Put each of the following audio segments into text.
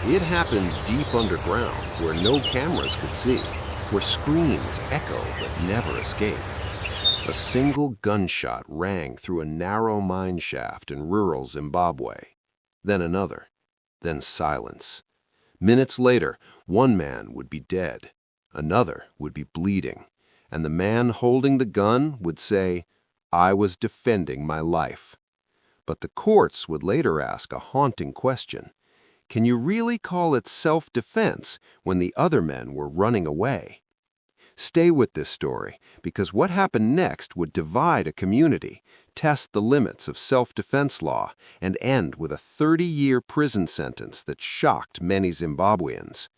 It happened deep underground where no cameras could see, where screams echo but never escape. A single gunshot rang through a narrow mine shaft in rural Zimbabwe. Then another. Then silence. Minutes later, one man would be dead. Another would be bleeding. And the man holding the gun would say, "I was defending my life." But the courts would later ask a haunting question. Can you really call it self-defense when the other men were running away? Stay with this story, because what happened next would divide a community, test the limits of self-defense law, and end with a 30-year prison sentence that shocked many Zimbabweans.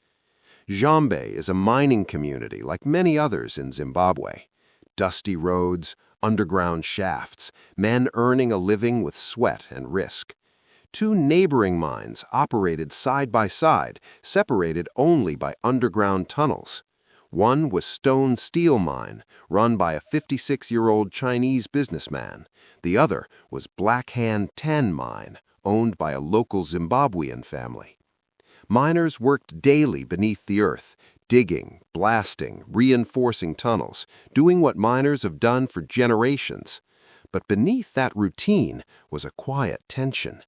Zimbabwe is a mining community like many others in Zimbabwe. Dusty roads, underground shafts, men earning a living with sweat and risk. Two neighboring mines operated side by side, separated only by underground tunnels. One was Stone Steel Mine, run by a 56-year-old Chinese businessman. The other was Black Hand Tin Mine, owned by a local Zimbabwean family. Miners worked daily beneath the earth, digging, blasting, reinforcing tunnels, doing what miners have done for generations. But beneath that routine was a quiet tension.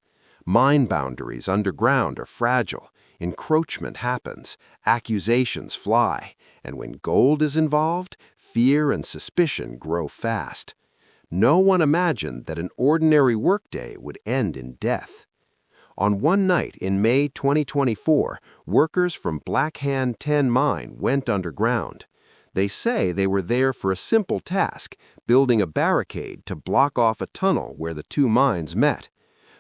Mine boundaries underground are fragile. Encroachment happens, accusations fly, and when gold is involved, fear and suspicion grow fast. No one imagined that an ordinary workday would end in death. On one night in May 2024, workers from Black Hand Tin Mine went underground. They say they were there for a simple task, building a barricade to block off a tunnel where the two mines met.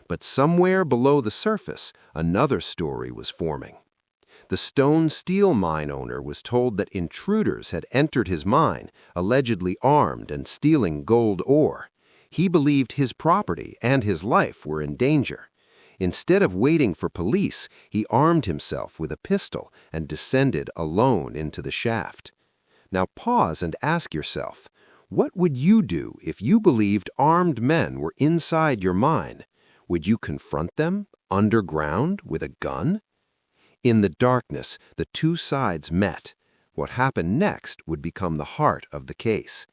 But somewhere below the surface, another story was forming. The Stone Steel Mine owner was told that intruders had entered his mine, allegedly armed and stealing gold ore. He believed his property and his life were in danger. Instead of waiting for police, he armed himself with a pistol and descended alone into the shaft. Now pause and ask yourself, what would you do if you believed armed men were inside your mine? Would you confront them, underground, with a gun? In the darkness, the two sides met. What happened next would become the heart of the case.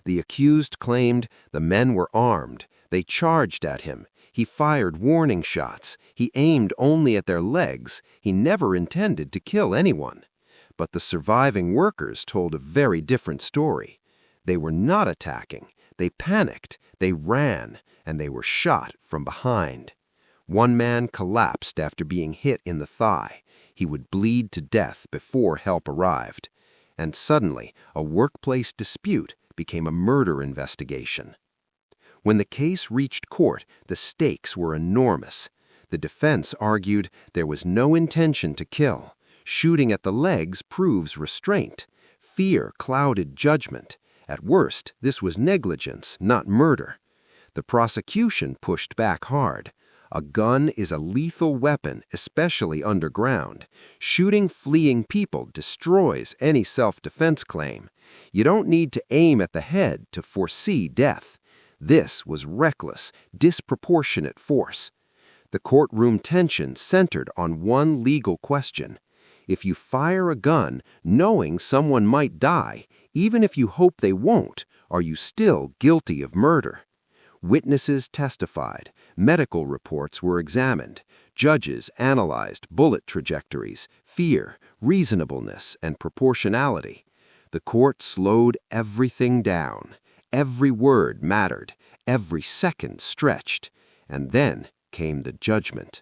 The accused claimed the men were armed. They charged at him. He fired warning shots. He aimed only at their legs. He never intended to kill anyone. But the surviving workers told a very different story. They were not attacking. They panicked. They ran. And they were shot from behind. One man collapsed after being hit in the thigh. He would bleed to death before help arrived. And suddenly, a workplace dispute became a murder investigation. When the case reached court, the stakes were enormous. The defense argued there was no intention to kill. Shooting at the legs proves restraint. Fear clouded judgment. At worst, this was negligence, not murder. The prosecution pushed back hard. A gun is a lethal weapon, especially underground. Shooting fleeing people destroys any self-defense claim. You don't need to aim at the head to foresee death. This was reckless, disproportionate force. The courtroom tension centered on one legal question. If you fire a gun knowing someone might die, even if you hope they won't, are you still guilty of murder? Witnesses testified. Medical reports were examined. Judges analyzed bullet trajectories, fear, reasonableness, and proportionality. The court slowed everything down. Every word mattered. Every second stretched. And then came the judgment.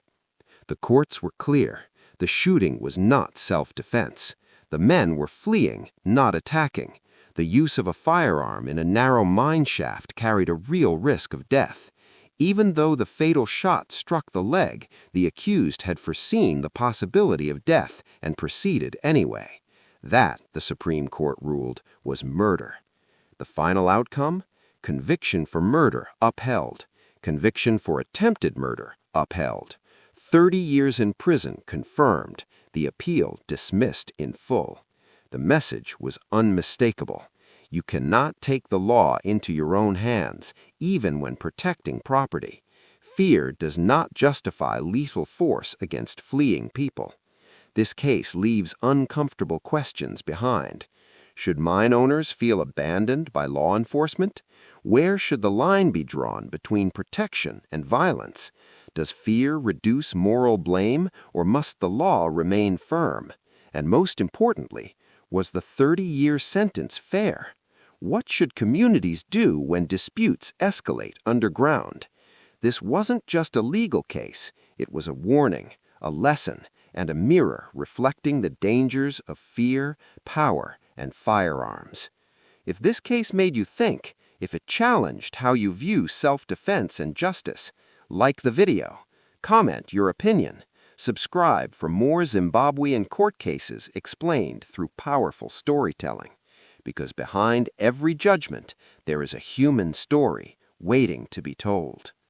The courts were clear. The shooting was not self-defense. The men were fleeing, not attacking. The use of a firearm in a narrow mine shaft carried a real risk of death. Even though the fatal shot struck the leg, the accused had foreseen the possibility of death and proceeded anyway. That, the Supreme Court ruled, was murder. The final outcome? Conviction for murder upheld. Conviction for attempted murder upheld. 30 years in prison confirmed. The appeal dismissed in full. The message was unmistakable. You cannot take the law into your own hands, even when protecting property. Fear does not justify lethal force against fleeing people. This case leaves uncomfortable questions behind. Should mine owners feel abandoned by law enforcement? Where should the line be drawn between protection and violence? Does fear reduce moral blame, or must the law remain firm? And most importantly, was the 30-year sentence fair? What should communities do when disputes escalate underground? This wasn't just a legal case, it was a warning, a lesson, and a mirror reflecting the dangers of fear, power, and firearms. If this case made you think, if it challenged how you view self-defense and justice, like the video, comment your opinion, subscribe for more Zimbabwean court cases explained through powerful storytelling. Because behind every judgment, there is a human story waiting to be told.